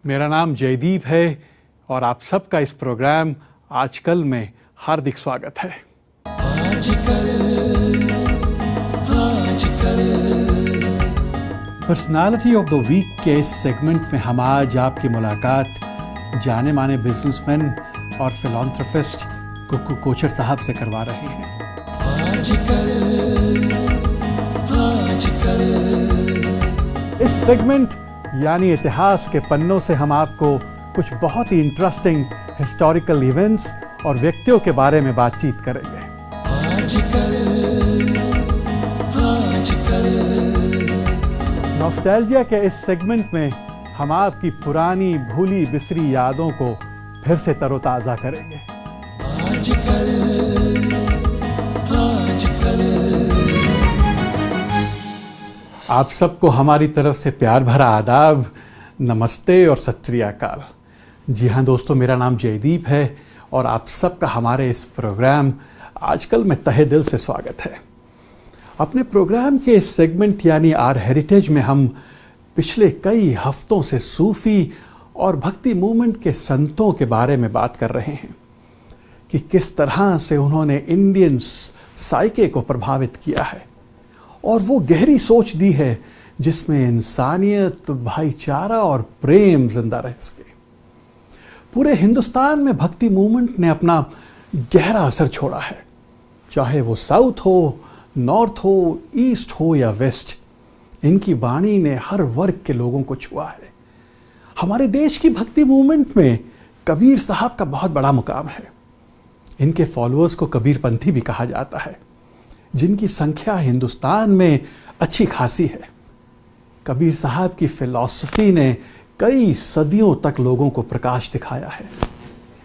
मेरा नाम जयदीप है और आप सबका इस प्रोग्राम आजकल में हार्दिक स्वागत है। पर्सनालिटी ऑफ द वीक के इस सेगमेंट में हम आज आपकी मुलाकात जाने माने बिजनेसमैन और फिलॉन्थ्रोपिस्ट कुक्कू कोचर साहब से करवा रहे हैं। इस सेगमेंट यानी इतिहास के पन्नों से हम आपको कुछ बहुत ही इंटरेस्टिंग हिस्टोरिकल इवेंट्स और व्यक्तियों के बारे में बातचीत करेंगे। नॉस्टैल्जिया के इस सेगमेंट में हम आपकी पुरानी भूली बिसरी यादों को फिर से तरोताजा करेंगे। आप सबको हमारी तरफ से प्यार भरा आदाब, नमस्ते और सत श्री अकाल। जी हाँ दोस्तों, मेरा नाम जयदीप है और आप सबका हमारे इस प्रोग्राम आजकल में तहे दिल से स्वागत है। अपने प्रोग्राम के इस सेगमेंट यानी आर हेरिटेज में हम पिछले कई हफ्तों से सूफी और भक्ति मूवमेंट के संतों के बारे में बात कर रहे हैं कि किस तरह से उन्होंने इंडियन साइके को प्रभावित किया है और वो गहरी सोच दी है जिसमें इंसानियत, भाईचारा और प्रेम जिंदा रह सके। पूरे हिंदुस्तान में भक्ति मूवमेंट ने अपना गहरा असर छोड़ा है, चाहे वो साउथ हो, नॉर्थ हो, ईस्ट हो या वेस्ट। इनकी वाणी ने हर वर्ग के लोगों को छुआ है। हमारे देश की भक्ति मूवमेंट में कबीर साहब का बहुत बड़ा मुकाम है। इनके फॉलोअर्स को कबीरपंथी भी कहा जाता है, जिनकी संख्या हिंदुस्तान में अच्छी खासी है। कबीर साहब की फिलॉसफी ने कई सदियों तक लोगों को प्रकाश दिखाया है।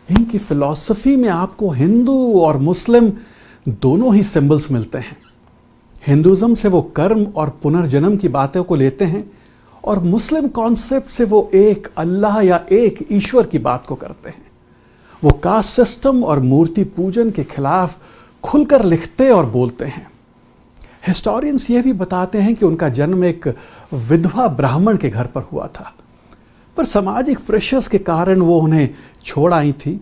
इनकी फिलॉसफी में आपको हिंदू और मुस्लिम दोनों ही सिंबल्स मिलते हैं। हिंदुज़म से वो कर्म और पुनर्जन्म की बातों को लेते हैं और मुस्लिम कॉन्सेप्ट से वो एक अल्लाह या एक ईश्वर की बात को करते हैं। वो कास्ट सिस्टम और मूर्ति पूजन के खिलाफ खुलकर लिखते और बोलते हैं। हिस्टोरियंस ये भी बताते हैं कि उनका जन्म एक विधवा ब्राह्मण के घर पर हुआ था, पर सामाजिक प्रेशर्स के कारण वो उन्हें छोड़ आई थी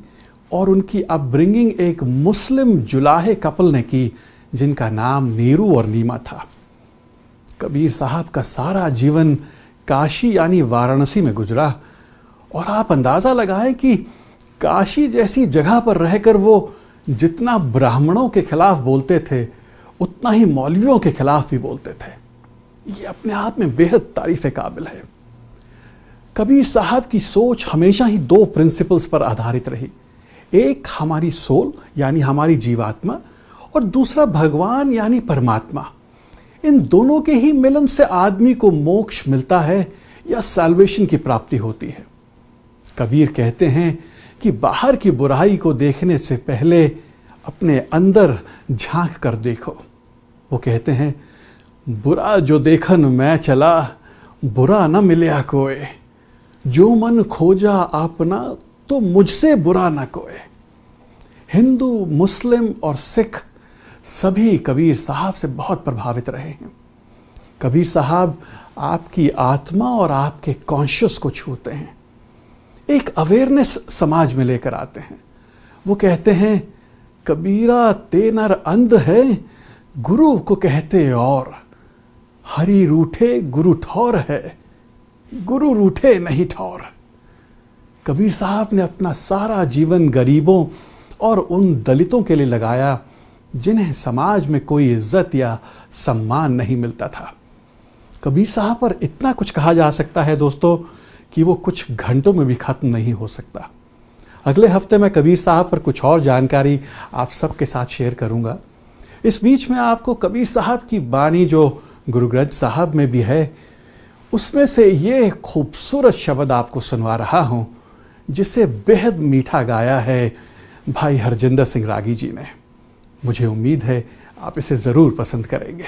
और उनकी अपब्रिंगिंग एक मुस्लिम जुलाहे कपल ने की जिनका नाम नीरू और नीमा था। कबीर साहब का सारा जीवन काशी यानी वाराणसी में गुजरा और आप अंदाज़ा लगाएं कि काशी जैसी जगह पर रहकर वो जितना ब्राह्मणों के खिलाफ बोलते थे उतना ही मौलवियों के खिलाफ भी बोलते थे। ये अपने आप में बेहद तारीफ़ काबिल है। कबीर साहब की सोच हमेशा ही दो प्रिंसिपल्स पर आधारित रही, एक हमारी सोल यानी हमारी जीवात्मा और दूसरा भगवान यानी परमात्मा। इन दोनों के ही मिलन से आदमी को मोक्ष मिलता है या सैल्वेशन की प्राप्ति होती है। कबीर कहते हैं कि बाहर की बुराई को देखने से पहले अपने अंदर झांक कर देखो। वो कहते हैं, बुरा जो देखन मैं चला, बुरा न मिलया कोई, जो मन खोजा अपना तो मुझसे बुरा न कोई। हिंदू, मुस्लिम और सिख सभी कबीर साहब से बहुत प्रभावित रहे हैं। कबीर साहब आपकी आत्मा और आपके कॉन्शियस को छूते हैं, एक अवेयरनेस समाज में लेकर आते हैं। वो कहते हैं, कबीरा ते नर अंध है, गुरु को कहते और, हरि रूठे गुरु ठौर है, गुरु रूठे नहीं ठौर। कबीर साहब ने अपना सारा जीवन गरीबों और उन दलितों के लिए लगाया जिन्हें समाज में कोई इज्जत या सम्मान नहीं मिलता था। कबीर साहब पर इतना कुछ कहा जा सकता है दोस्तों कि वो कुछ घंटों में भी खत्म नहीं हो सकता। अगले हफ्ते मैं कबीर साहब पर कुछ और जानकारी आप सबके साथ शेयर करूंगा। इस बीच में आपको कबीर साहब की बानी जो गुरु ग्रंथ साहब में भी है, उसमें से ये खूबसूरत शब्द आपको सुनवा रहा हूं जिसे बेहद मीठा गाया है भाई हरजिंदर सिंह रागी जी ने। मुझे उम्मीद है आप इसे ज़रूर पसंद करेंगे।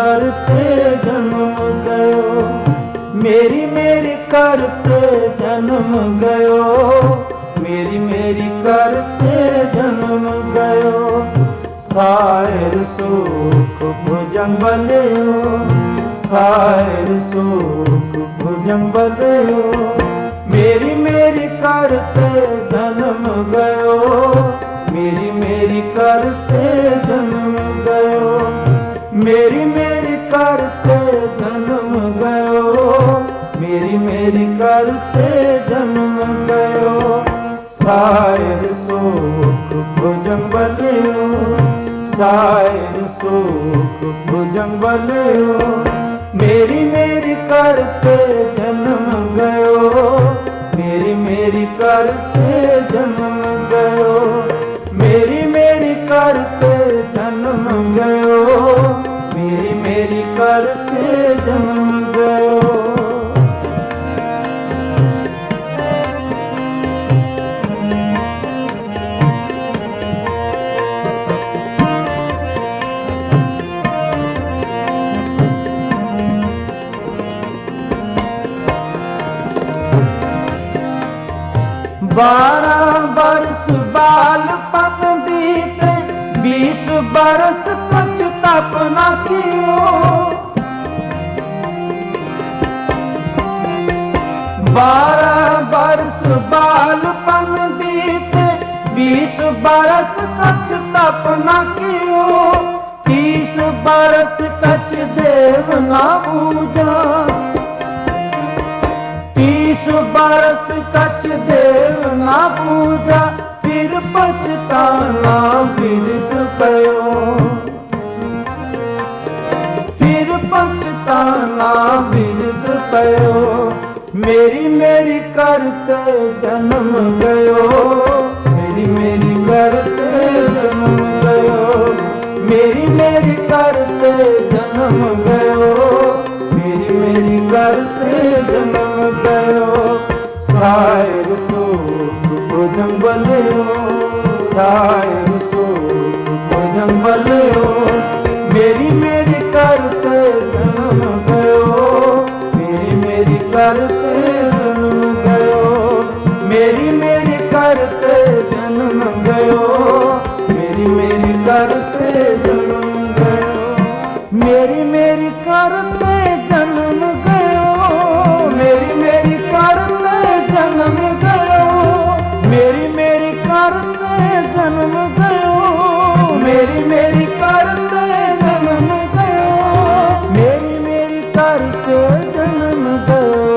करते जन्म गयो, मेरी मेरी करते जन्म गयो, मेरी मेरी करते जन्म गयो। सायर सुख भुजंग बलियो, सायर सुख भुजंग बलियो, मेरी मेरी करते जन्म गयो, मेरी मेरी करते जन्म गयो, मेरी मेरी करते जन्म गयो, मेरी मेरी करते जन्म गयो। सायर सुख भुजंग बलियो, सायर सुख भुजंग बलियो, मेरी मेरी करते जन्म गयो, मेरी मेरी करते जन्म गयो, मेरी मेरी करते जन्म गयो, मेरी मेरी करते जन्म गयो। बारह बरस बालपन बीते, 20 बरस पछतापना कियो, 12 बरस बालपन बीते, 20 बरस पछतापना कियो, 30 बरस कछ देव ना पूजा, 30 बरस कछ देव ना पूजा, फिर पछताना बिरद पयो, फिर पछताना बिरद पयो, मेरी मेरी करते जन्म गयो, मेरी मेरी करते जन्म गयो, मेरी मेरी करते जन्म गयो, मेरी मेरी करते जन्म गयो। सायर सुख भुजंग बलियो, सायर सुख भुजंग बलियो, मेरी मेरी करते जन्म गयो, मेरी मेरी करते जन्म गयो, मेरी मेरी करते जन्म गयो, मेरी मेरी करते जन्म गयो, मेरी मेरी करते जन्म गयो, मेरी मेरी करते जन्म गयो, मेरी मेरी करते जन्म गयो, मेरी मेरी करते जन्म गयो, मेरी मेरी करते जन्म गयो,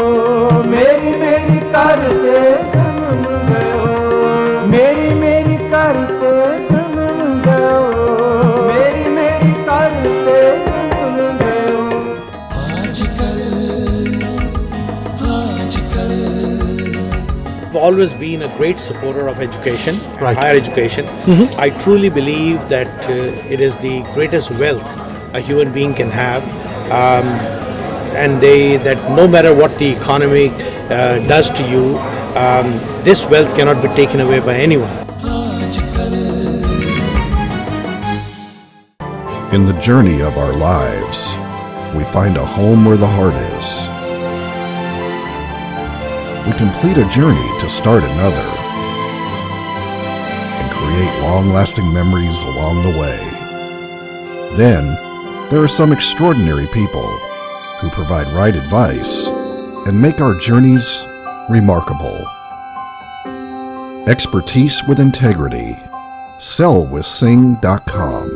मेरी मेरी करते जन्म गयो, मेरी मेरी करते जन्म गयो, मेरी मेरी करते जन्म गयो। I've always been a great supporter of education, Right. higher education. I truly believe that it is the greatest wealth a human being can have, and that no matter what the economy does to you, this wealth cannot be taken away by anyone. In the journey of our lives, we find a home where the heart is. We complete a journey to start another and create long-lasting memories along the way. Then, there are some extraordinary people who provide right advice and make our journeys remarkable. Expertise with integrity. Sellwithsing.com.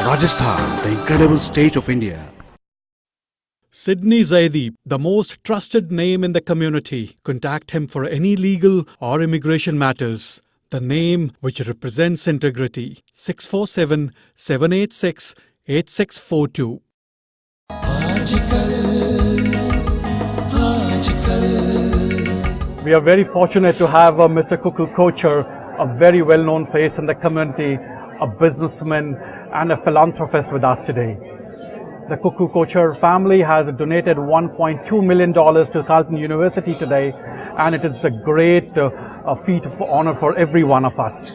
Rajasthan, the incredible state of India. Sydney Zaidi, the most trusted name in the community. Contact him for any legal or immigration matters. The name which represents integrity. 647-786-8642. We are very fortunate to have Mr. Kuku Kocher, a very well-known face in the community, a businessman and a philanthropist with us today. The Kuku Kocher family has donated $1.2 million to Carleton University today, and it is a great feat of honor for every one of us.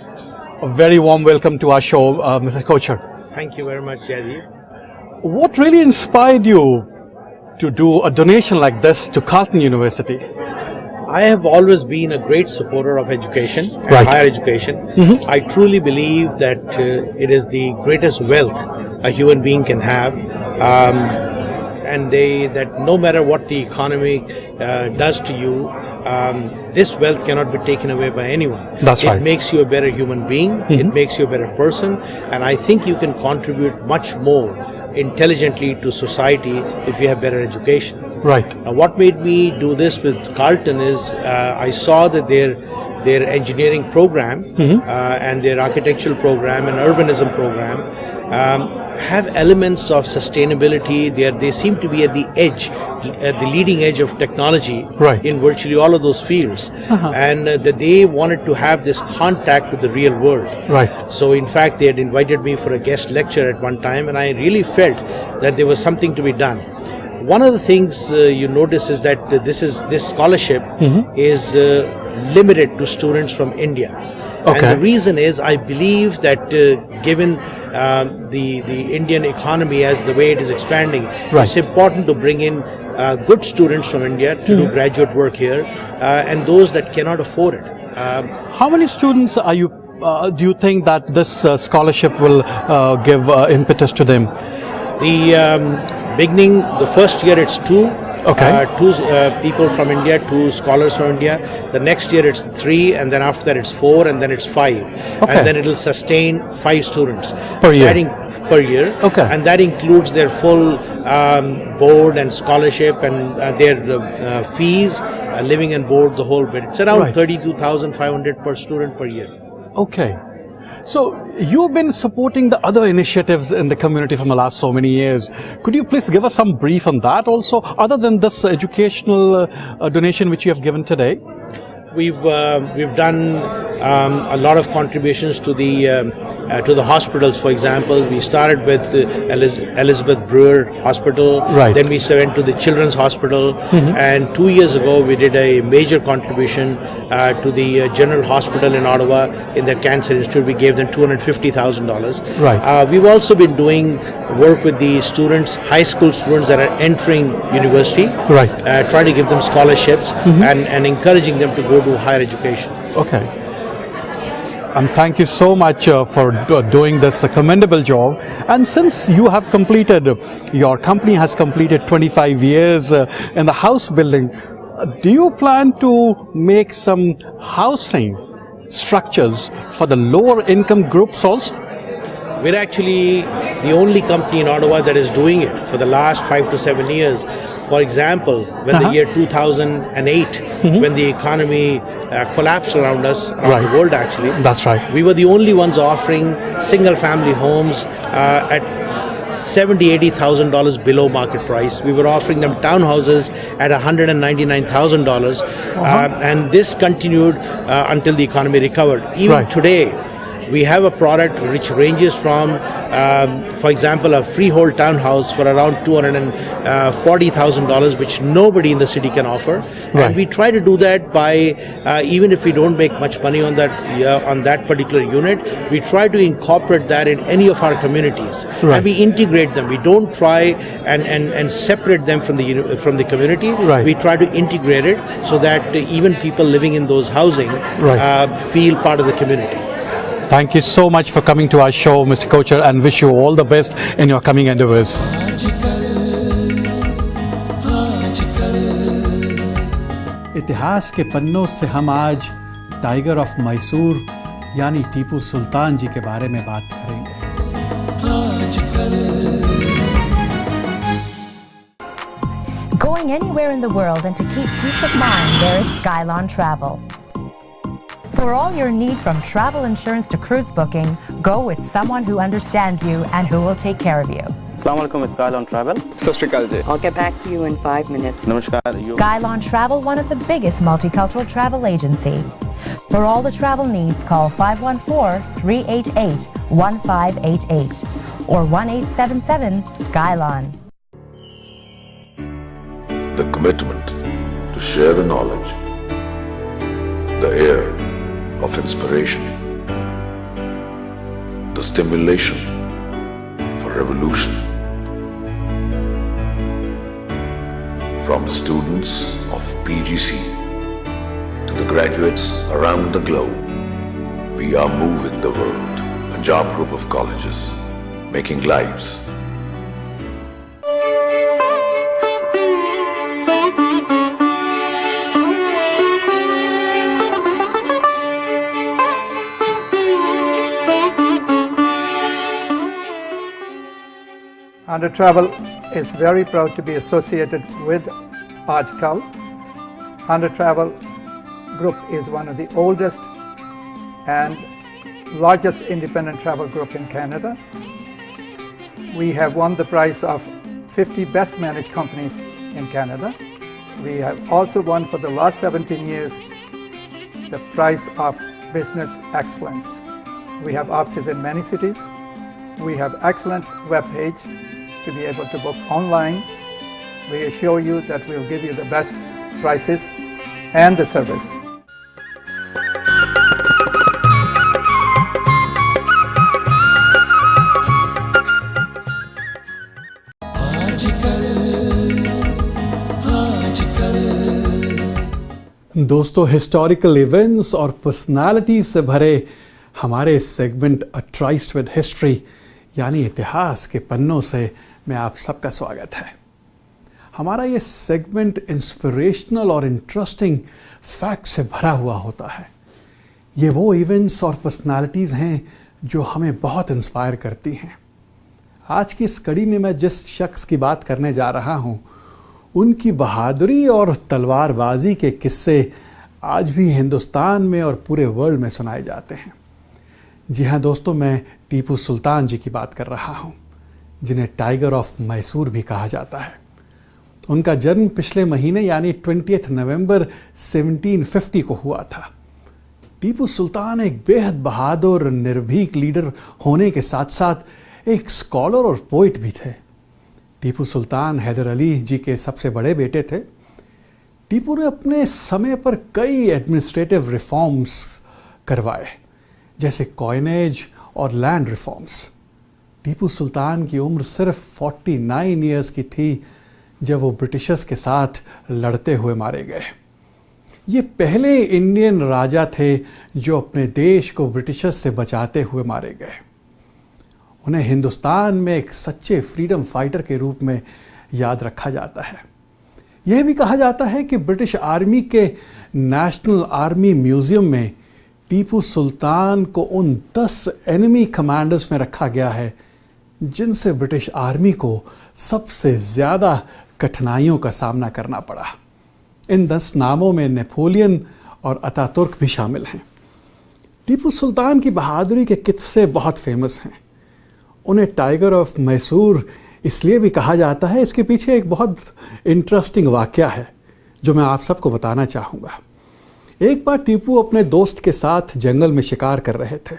A very warm welcome to our show, Mr. Kocher. Thank you very much, Jaideep. What really inspired you to do a donation like this to Carleton University? I have always been a great supporter of education, and Right. higher education. I truly believe that it is the greatest wealth a human being can have, and that no matter what the economy does to you, this wealth cannot be taken away by anyone. That's right. It makes you a better human being, it makes you a better person, and I think you can contribute much more intelligently to society if you have better education. Right. Now, what made me do this with Carleton is I saw that their engineering program and their architectural program and urbanism program have elements of sustainability. They seem to be at the edge, at the leading edge of technology Right. in virtually all of those fields, and that they wanted to have this contact with the real world. Right. So in fact, they had invited me for a guest lecture at one time, and I really felt that there was something to be done. One of the things you notice is that this scholarship is limited to students from India. Okay. And the reason is, I believe that given the Indian economy as the way it is expanding, Right. it's important to bring in good students from India to do graduate work here, and those that cannot afford it. How many students are you? Do you think that this scholarship will give impetus to them? The first year it's two. Okay. Two people from India, two scholars from India. The next year it's three, and then after that it's four, and then it's five. Okay. And then it'll sustain 5 students Per year. per year. Okay. And that includes their full board and scholarship and their fees, living and board, the whole bit. It's around Right. 32,500 per student per year. Okay. So you've been supporting the other initiatives in the community from the last so many years. Could you please give us some brief on that also, other than this educational donation which you have given today? We've done a lot of contributions to the hospitals. For example, we started with Elizabeth Brewer Hospital. Right. Then we went to the Children's Hospital, and 2 years ago we did a major contribution to the General Hospital in Ottawa in their Cancer Institute. We gave them $250,000. Right. We've also been doing work with the students, high school students that are entering university. Right. Trying to give them scholarships and encouraging them to go to higher education. Okay. And thank you so much for doing this commendable job. And since you have completed, your company has completed 25 years in the house building, do you plan to make some housing structures for the lower income groups also? We're actually the only company in Ottawa that is doing it for the last 5 to 7 years. For example, when the year 2008, when the economy collapsed around us, around Right. the world actually, That's right. we were the only ones offering single-family homes at $70,000-$80,000 below market price. We were offering them townhouses at $199,000, and this continued until the economy recovered. Even Right. today, we have a product which ranges from, for example, a freehold townhouse for around $240,000, which nobody in the city can offer. Right. And we try to do that by, even if we don't make much money on that particular unit, we try to incorporate that in any of our communities. Right. And we integrate them. We don't try and separate them from the community. Right. We try to integrate it so that even people living in those housing Right. feel part of the community. Thank you so much for coming to our show, Mr. Kocher, and wish you all the best in your coming endeavors. इतिहास के पन्नों से हम आज tiger of Mysore यानी टीपू सुल्तान जी के बारे में बात करेंगे। Going anywhere in the world and to keep peace of mind, there is Skylon Travel. For all your need from travel insurance to cruise booking, go with someone who understands you and who will take care of you. Assalamualaikum, Skylon Travel. Sat Shri Akal ji. I'll get back to you in 5 minutes. Namaskar. Skylon Travel, one of the biggest multicultural travel agency. For all the travel needs, call 514-388-1588 or 1-877-SKYLON. The commitment to share the knowledge, the air of inspiration, the stimulation for revolution. From the students of PGC to the graduates around the globe, we are moving the world. Punjab Group of Colleges, making lives. Andhra Travel is very proud to be associated with Ajkal. Andhra Travel Group is one of the oldest and largest independent travel group in Canada. We have won the prize of 50 best managed companies in Canada. We have also won for the last 17 years the prize of business excellence. We have offices in many cities. We have excellent web page to be able to book online. We assure you that we'll give you the best prices and the service. दोस्तों, historical events और personalities से भरे हमारे segment a tryst with history यानी इतिहास के पन्नों से मैं आप सबका स्वागत है। हमारा ये सेगमेंट इंस्पिरेशनल और इंटरेस्टिंग फैक्ट से भरा हुआ होता है। ये वो इवेंट्स और पर्सनालिटीज़ हैं जो हमें बहुत इंस्पायर करती हैं। आज की इस कड़ी में मैं जिस शख्स की बात करने जा रहा हूँ, उनकी बहादुरी और तलवारबाजी के किस्से आज भी हिंदुस्तान में और पूरे वर्ल्ड में सुनाए जाते हैं। जी हाँ दोस्तों, मैं टीपू सुल्तान जी की बात कर रहा हूँ, जिन्हें टाइगर ऑफ मैसूर भी कहा जाता है। उनका जन्म पिछले महीने यानी 20 नवंबर 1750 को हुआ था। टीपू सुल्तान एक बेहद बहादुर निर्भीक लीडर होने के साथ साथ एक स्कॉलर और पोइट भी थे। टीपू सुल्तान हैदर अली जी के सबसे बड़े बेटे थे। टीपू ने अपने समय पर कई एडमिनिस्ट्रेटिव रिफॉर्म्स करवाए, जैसे कॉइनेज और लैंड रिफॉर्म्स। टीपू सुल्तान की उम्र सिर्फ 49 ईयर्स की थी जब वो ब्रिटिशर्स के साथ लड़ते हुए मारे गए। ये पहले इंडियन राजा थे जो अपने देश को ब्रिटिशर्स से बचाते हुए मारे गए। उन्हें हिंदुस्तान में एक सच्चे फ्रीडम फाइटर के रूप में याद रखा जाता है। यह भी कहा जाता है कि ब्रिटिश आर्मी के नेशनल आर्मी म्यूजियम में टीपू सुल्तान को उन 10 एनिमी कमांडर्स में रखा गया है जिनसे ब्रिटिश आर्मी को सबसे ज़्यादा कठिनाइयों का सामना करना पड़ा। इन 10 नामों में नेपोलियन और अतातुर्क भी शामिल हैं। टीपू सुल्तान की बहादुरी के किस्से बहुत फेमस हैं। उन्हें टाइगर ऑफ मैसूर इसलिए भी कहा जाता है, इसके पीछे एक बहुत इंटरेस्टिंग वाकया है जो मैं आप सबको बताना चाहूँगा। एक बार टीपू अपने दोस्त के साथ जंगल में शिकार कर रहे थे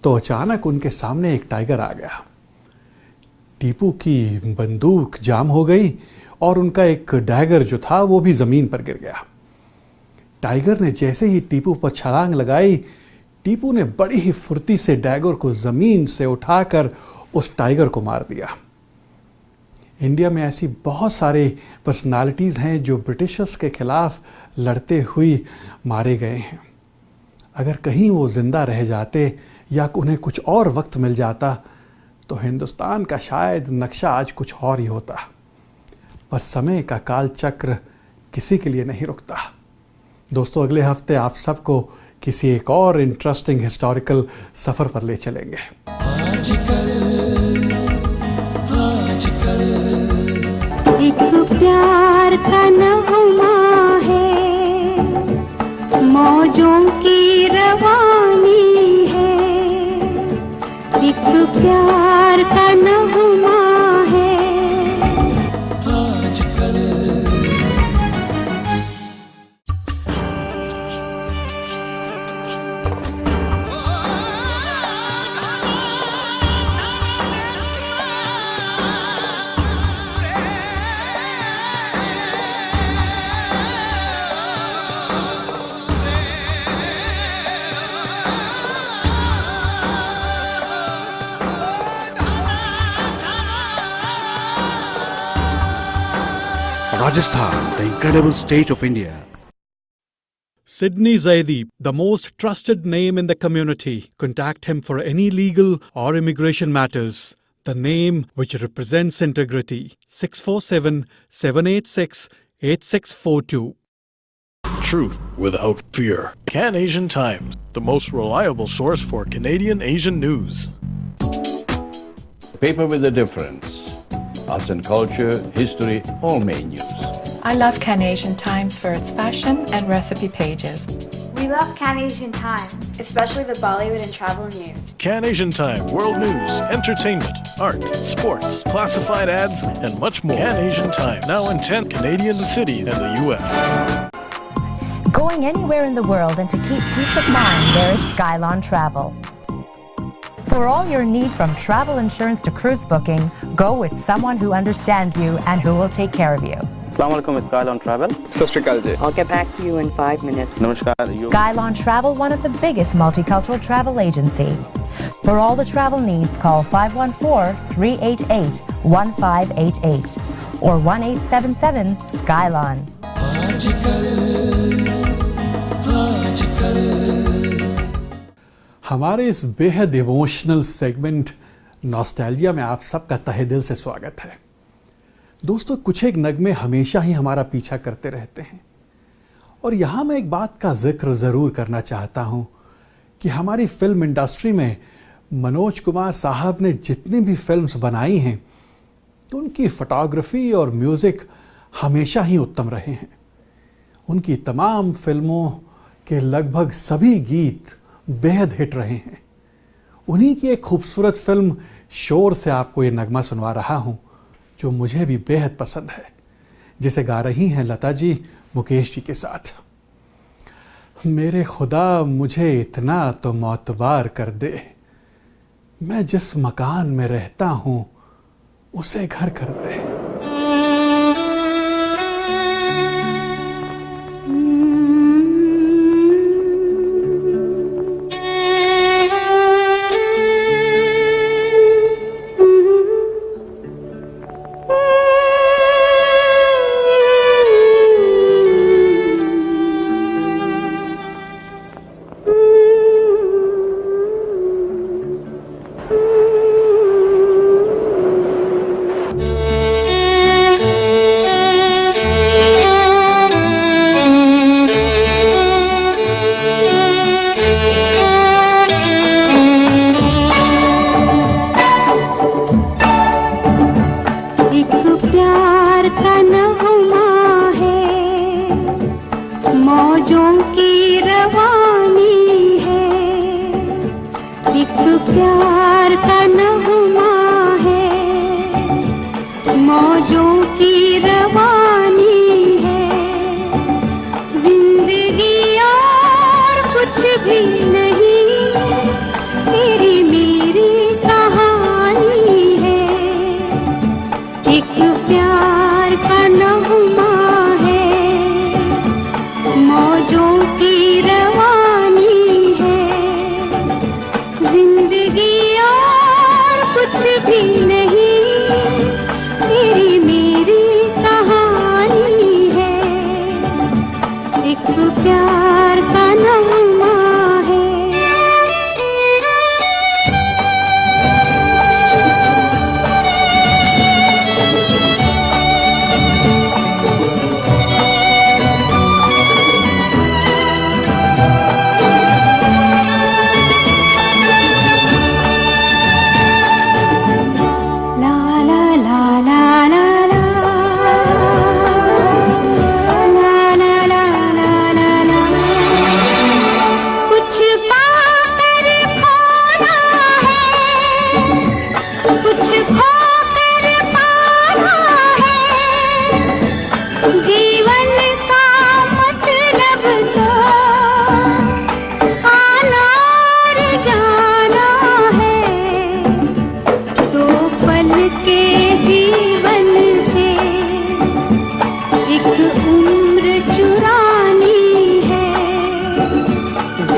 तो अचानक उनके सामने एक टाइगर आ गया। टीपू की बंदूक जाम हो गई और उनका एक डैगर जो था वो भी ज़मीन पर गिर गया। टाइगर ने जैसे ही टीपू पर छलांग लगाई, टीपू ने बड़ी ही फुर्ती से डैगर को ज़मीन से उठाकर उस टाइगर को मार दिया। इंडिया में ऐसी बहुत सारे पर्सनालिटीज़ हैं जो ब्रिटिशर्स के ख़िलाफ़ लड़ते हुए मारे गए हैं। अगर कहीं वो ज़िंदा रह जाते या उन्हें कुछ और वक्त मिल जाता तो हिंदुस्तान का शायद नक्शा आज कुछ और ही होता। पर समय का काल चक्र किसी के लिए नहीं रुकता। दोस्तों, अगले हफ्ते आप सबको किसी एक और इंटरेस्टिंग हिस्टोरिकल सफ़र पर ले चलेंगे। एक प्यार का नगमा है, मौजों की रवानी है। एक प्यार का नगमा Rajasthan, the incredible state of India. Sydney Zaidi, the most trusted name in the community. Contact him for any legal or immigration matters. The name which represents integrity. 647-786-8642. Truth without fear. Can Asian Times, the most reliable source for Canadian Asian news. Paper with a difference. Arts and culture, history, all main news. I love Can Asian Times for its fashion and recipe pages. We love Can Asian Times, especially the Bollywood and travel news. Can Asian Time, world news, entertainment, art, sports, classified ads, and much more. Can Asian Time, now in 10 Canadian cities and the U.S. Going anywhere in the world and to keep peace of mind, there is Skylon Travel. For all your need from travel insurance to cruise booking, go with someone who understands you and who will take care of you. Assalamualaikum, Skylon Travel. Sastrikal ji. I'll get back to you in 5 minutes. Namaskar. Skylon Travel, one of the biggest multicultural travel agency. For all the travel needs, call 514-388-1588 or 1-877-SKYLON. हमारे इस बेहद emotional segment nostalgia में आप सबका तहे दिल से स्वागत है। दोस्तों, कुछ एक नगमे हमेशा ही हमारा पीछा करते रहते हैं और यहाँ मैं एक बात का जिक्र ज़रूर करना चाहता हूँ कि हमारी फिल्म इंडस्ट्री में मनोज कुमार साहब ने जितनी भी फिल्म्स बनाई हैं तो उनकी फोटोग्राफी और म्यूज़िक हमेशा ही उत्तम रहे हैं। उनकी तमाम फिल्मों के लगभग सभी गीत बेहद हिट रहे हैं। उन्हीं की एक खूबसूरत फिल्म शोर से आपको ये नगमा सुनवा रहा हूँ जो मुझे भी बेहद पसंद है, जिसे गा रही हैं लता जी मुकेश जी के साथ। मेरे खुदा मुझे इतना तो मोतबार कर दे, मैं जिस मकान में रहता हूँ उसे घर कर दे।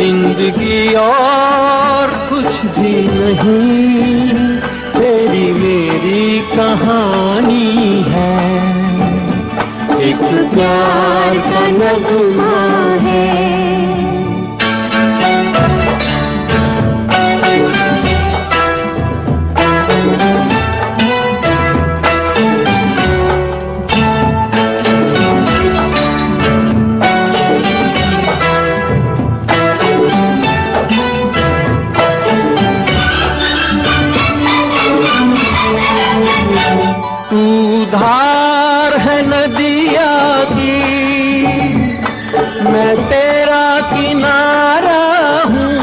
जिंदगी और कुछ भी नहीं, तेरी मेरी कहानी है। एक प्यार का नगमा है। धार है नदिया की, मैं तेरा किनारा हूँ।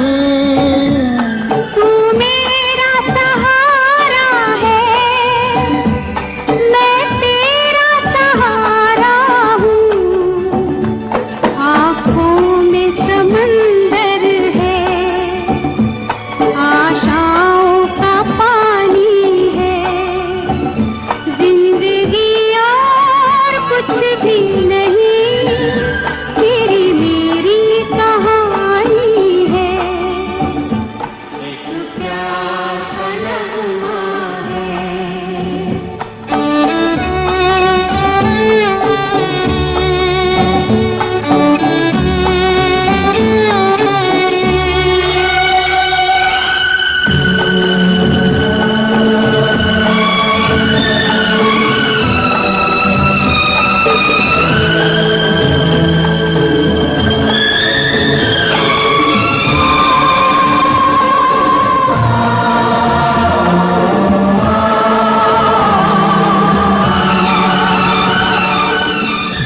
तू मेरा सहारा है, मैं तेरा सहारा हूँ। आँखों में समंदर है, आशाओं का पानी है। कुछ भी नहीं, मेरी कहानी है। एक प्यार का नगमा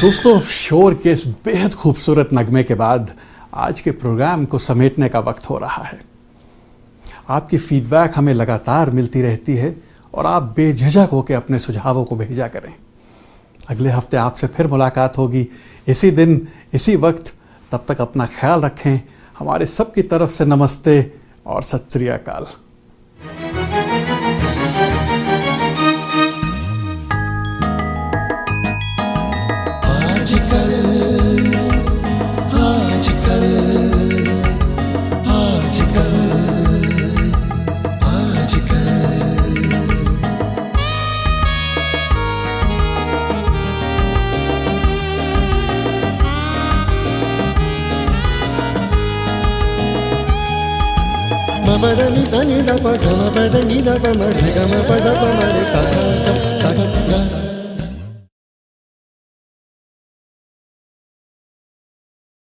दोस्तों, शोर के इस बेहद खूबसूरत नगमे के बाद आज के प्रोग्राम को समेटने का वक्त हो रहा है। आपकी फीडबैक हमें लगातार मिलती रहती है और आप बेझिझक होकर अपने सुझावों को भेजा करें। अगले हफ्ते आपसे फिर मुलाकात होगी इसी दिन इसी वक्त। तब तक अपना ख्याल रखें। हमारे सबकी तरफ से नमस्ते और सत श्री अकाल। Ni sa ni da pa ga ma pa da ni da pa ma re ga ma pa da pa ma re sa ga ga